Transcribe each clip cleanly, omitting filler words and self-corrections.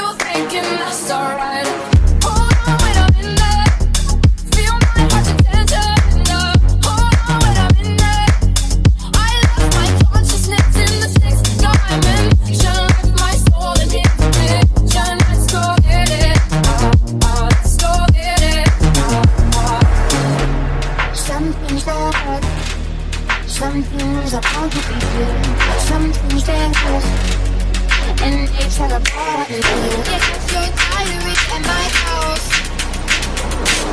still thinking that's alright. Hold on, wait a minute. Feel my heart's attention. Hold on, wait a minute. I left my consciousness in the sixth dimension. Left my soul in ignition. Let's go get it. Let's go get it. Something's bad. Something's about to begin. Something's dangerous. And it's like a party. It's your diary at my house.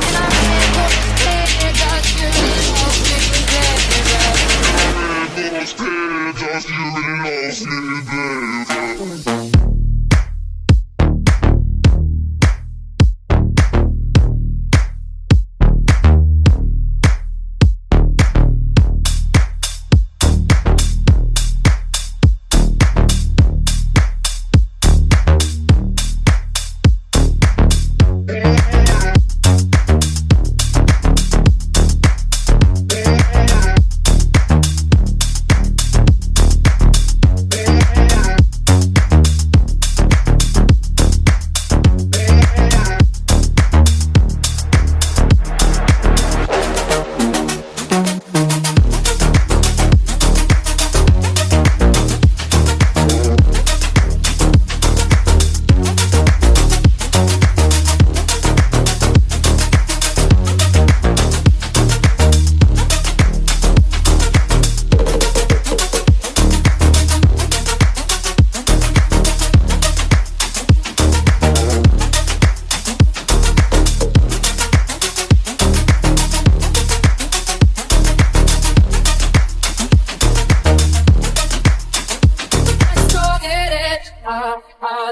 And I read those pages, you really lost me there. I read those pages, you really lost me there.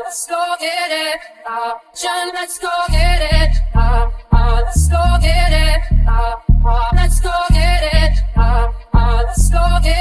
Let's go get it. Jen, let's go get it. Let's go get it. Let's go get it. Let's go get it.